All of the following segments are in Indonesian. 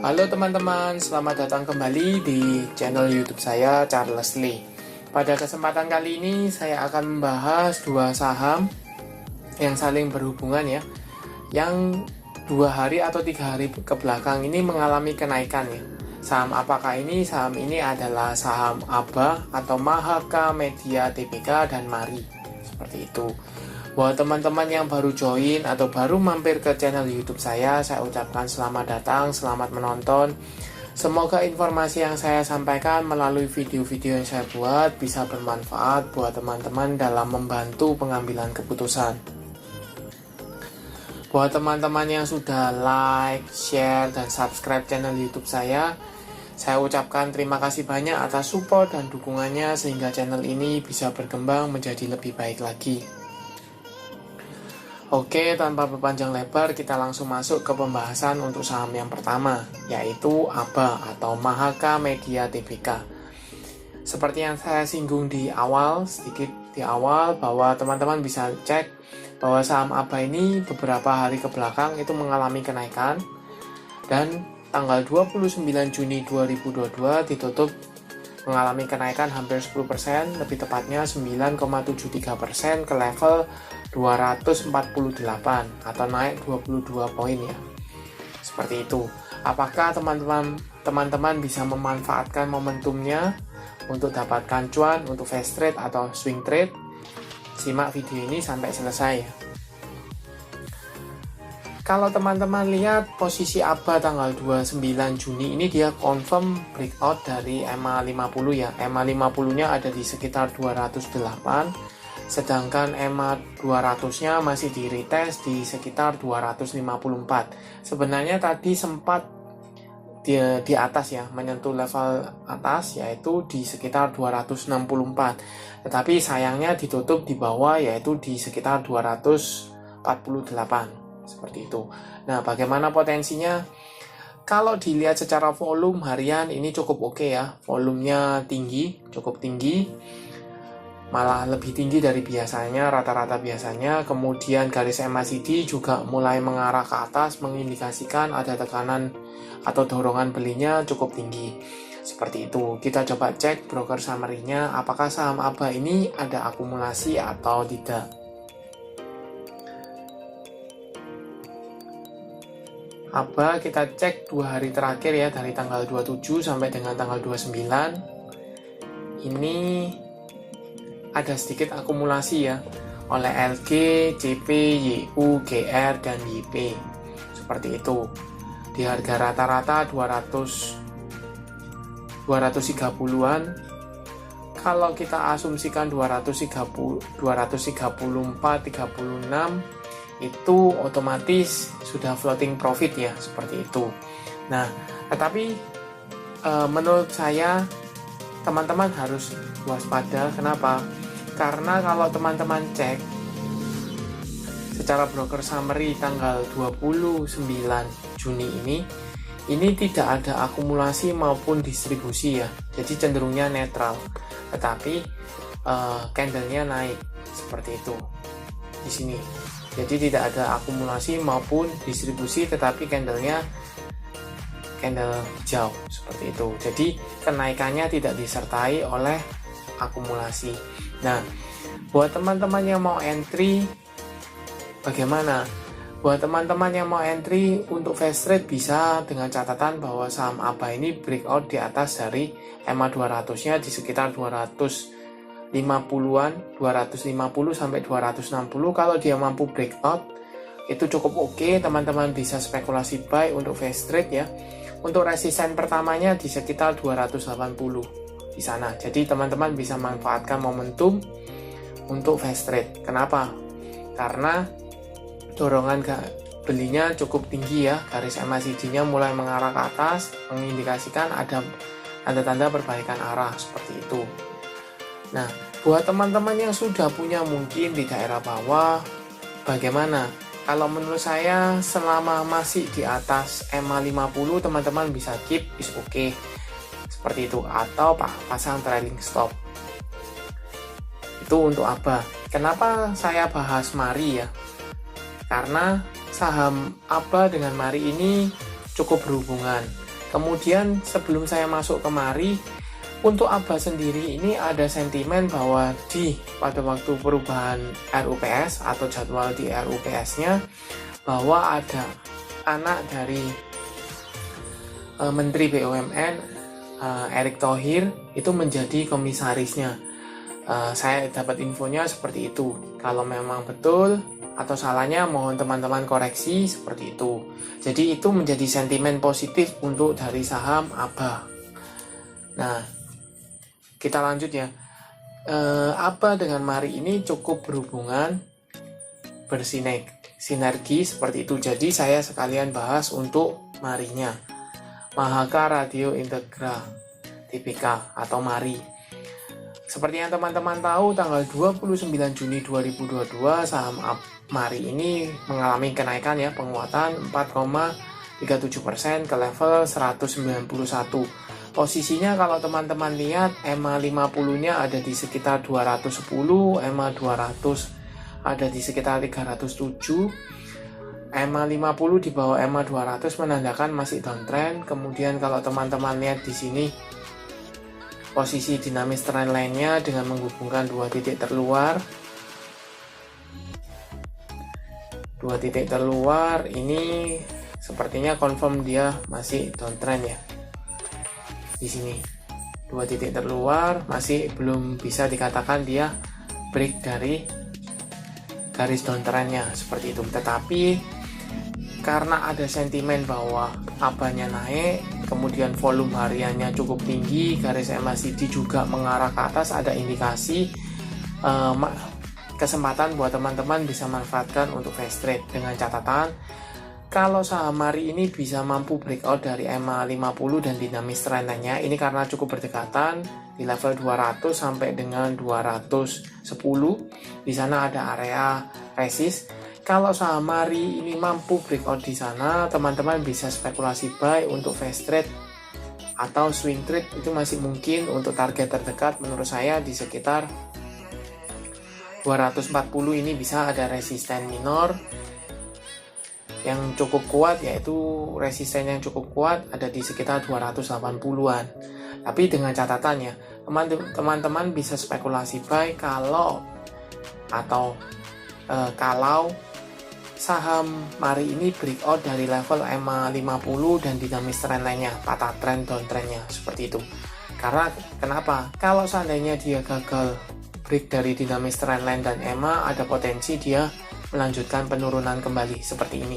Halo teman-teman, selamat datang kembali di channel YouTube saya, Charles Lee. Pada kesempatan kali ini saya akan membahas dua saham yang saling berhubungan ya, yang 2 hari atau 3 hari ke belakang ini mengalami kenaikan ya. Saham apakah ini? Saham ini adalah saham ABA atau Mahaka Media Tbk dan Mari, seperti itu. Buat teman-teman yang baru join atau baru mampir ke channel YouTube saya ucapkan selamat datang, selamat menonton. Semoga informasi yang saya sampaikan melalui video-video yang saya buat bisa bermanfaat buat teman-teman dalam membantu pengambilan keputusan. Buat teman-teman yang sudah like, share, dan subscribe channel YouTube saya ucapkan terima kasih banyak atas support dan dukungannya sehingga channel ini bisa berkembang menjadi lebih baik lagi. Oke, tanpa berpanjang lebar, kita langsung masuk ke pembahasan untuk saham yang pertama, yaitu ABA atau Mahaka Media Tbk. Seperti yang saya singgung sedikit di awal, bahwa teman-teman bisa cek bahwa saham ABA ini beberapa hari ke belakang itu mengalami kenaikan, dan tanggal 29 Juni 2022 ditutup mengalami kenaikan hampir 10%, lebih tepatnya 9,73% ke level 248 atau naik 22 poin ya. Seperti itu. Apakah teman-teman bisa memanfaatkan momentumnya untuk dapatkan cuan untuk fast trade atau swing trade? Simak video ini sampai selesai ya. Kalau teman-teman lihat posisi ABA tanggal 29 Juni ini dia confirm breakout dari EMA 50 ya. EMA 50 nya ada di sekitar 208, sedangkan EMA 200 nya masih di retest di sekitar 254. Sebenarnya tadi sempat di atas ya, menyentuh level atas yaitu di sekitar 264, tetapi sayangnya ditutup di bawah yaitu di sekitar 248. Seperti itu. Nah, bagaimana potensinya? Kalau dilihat secara volume harian ini cukup oke ya. Volumenya tinggi, cukup tinggi. Malah lebih tinggi dari biasanya, rata-rata biasanya. Kemudian garis MACD juga mulai mengarah ke atas, mengindikasikan ada tekanan atau dorongan belinya cukup tinggi. Seperti itu. Kita coba cek broker summary-nya, apakah saham ABA ini ada akumulasi atau tidak. ABA kita cek 2 hari terakhir ya, dari tanggal 27 sampai dengan tanggal 29. Ini ada sedikit akumulasi ya oleh LG, CP, YU, GR, dan YP. Seperti itu. Di harga rata-rata 230-an. Kalau kita asumsikan 234, 36 itu otomatis sudah floating profit ya, seperti itu. Nah, tetapi menurut saya teman-teman harus waspada. Kenapa? Karena kalau teman-teman cek secara broker summary tanggal 29 Juni ini tidak ada akumulasi maupun distribusi ya, jadi cenderungnya netral, tetapi candlenya naik seperti itu di sini. Jadi tidak ada akumulasi maupun distribusi, tetapi candle hijau seperti itu. Jadi kenaikannya tidak disertai oleh akumulasi. Nah, buat teman-teman yang mau entry, bagaimana? Buat teman-teman yang mau entry untuk fast trade bisa dengan catatan bahwa saham ABA ini breakout di atas dari EMA 200-nya di sekitar 250-an, 250 sampai 260. Kalau dia mampu breakout itu cukup oke, teman-teman bisa spekulasi buy untuk fast trade ya. Untuk resisten pertamanya di sekitar 280 di sana. Jadi teman-teman bisa manfaatkan momentum untuk fast trade. Kenapa? Karena dorongan belinya cukup tinggi ya, garis MACD-nya mulai mengarah ke atas, mengindikasikan ada tanda-tanda perbaikan arah seperti itu. Nah, buat teman-teman yang sudah punya mungkin di daerah bawah, bagaimana? Kalau menurut saya, selama masih di atas EMA 50, teman-teman bisa keep, is okay. Seperti itu. Atau pasang trailing stop. Itu untuk ABA. Kenapa saya bahas Mari ya? Karena saham ABA dengan Mari ini cukup berhubungan. Kemudian sebelum saya masuk ke MARI, untuk ABA sendiri ini ada sentimen bahwa pada waktu perubahan RUPS atau jadwal di RUPS-nya, bahwa ada anak dari Menteri BUMN Erick Thohir itu menjadi komisarisnya. Saya dapat infonya seperti itu. Kalau memang betul atau salahnya mohon teman-teman koreksi seperti itu. Jadi itu menjadi sentimen positif untuk dari saham ABA. Nah, kita lanjut ya. ABA dengan MARI ini cukup berhubungan bersinergi seperti itu. Jadi saya sekalian bahas untuk MARI-nya. Mahaka Radio Integra Tbk atau MARI. Seperti yang teman-teman tahu, tanggal 29 Juni 2022 saham MARI ini mengalami kenaikan ya, penguatan 4,37% ke level 191. Posisinya kalau teman-teman lihat EMA 50-nya ada di sekitar 210, EMA 200 ada di sekitar 307. EMA 50 di bawah EMA 200 menandakan masih downtrend. Kemudian kalau teman-teman lihat di sini posisi dinamis trend lainnya dengan menghubungkan dua titik terluar. Dua titik terluar ini sepertinya confirm dia masih downtrend ya. Di sini dua titik terluar masih belum bisa dikatakan dia break dari garis downtrendnya seperti itu. Tetapi karena ada sentimen bahwa ABA-nya naik, kemudian volume hariannya cukup tinggi, garis MACD juga mengarah ke atas, ada indikasi kesempatan buat teman-teman bisa manfaatkan untuk fast trade. Dengan catatan kalau saham MARI ini bisa mampu breakout dari EMA 50 dan dinamis trendnya, ini karena cukup berdekatan di level 200 sampai dengan 210. Di sana ada area resist. Kalau saham MARI ini mampu breakout di sana, teman-teman bisa spekulasi buy untuk fast trade atau swing trade. Itu masih mungkin. Untuk target terdekat menurut saya di sekitar 240 ini bisa ada resisten minor yang cukup kuat, yaitu resisten yang cukup kuat ada di sekitar 280-an. Tapi dengan catatannya, teman-teman bisa spekulasi buy kalau saham MARI ini breakout dari level EMA 50 dan dinamis trend lainnya, patah trend downtrendnya seperti itu. Karena kenapa? Kalau seandainya dia gagal break dari dinamis trend line dan EMA, ada potensi dia melanjutkan penurunan kembali seperti ini.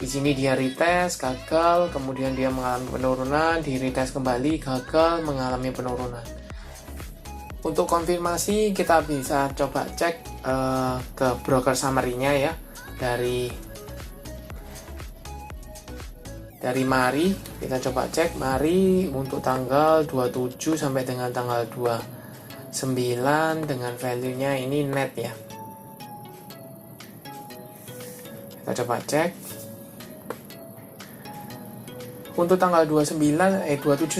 Di sini dia retest, gagal, kemudian dia mengalami penurunan, di retest kembali, gagal, mengalami penurunan. Untuk konfirmasi kita bisa coba cek ke broker summary-nya ya. Dari MARI kita coba cek MARI untuk tanggal 27 sampai dengan tanggal 29 dengan value-nya ini net ya. Kita coba cek untuk tanggal 27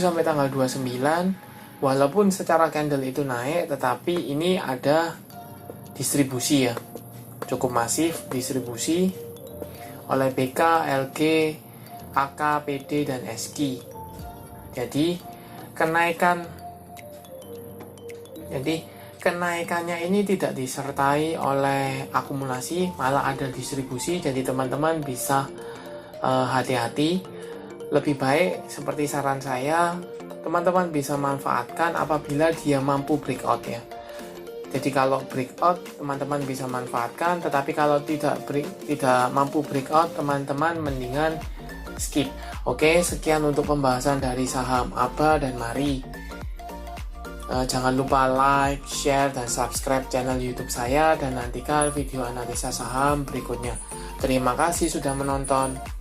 sampai tanggal 29, walaupun secara candle itu naik, tetapi ini ada distribusi ya, cukup masif distribusi oleh BK, LG, AK, PD, dan SKI. Jadi kenaikannya ini tidak disertai oleh akumulasi, malah ada distribusi. Jadi teman-teman bisa hati-hati. Lebih baik seperti saran saya, teman-teman bisa manfaatkan apabila dia mampu breakout ya. Jadi kalau breakout teman-teman bisa manfaatkan, tetapi kalau tidak mampu breakout, teman-teman mendingan skip. Oke, sekian untuk pembahasan dari saham ABA dan MARI. Jangan lupa like, share, dan subscribe channel YouTube saya dan nantikan video analisa saham berikutnya. Terima kasih sudah menonton.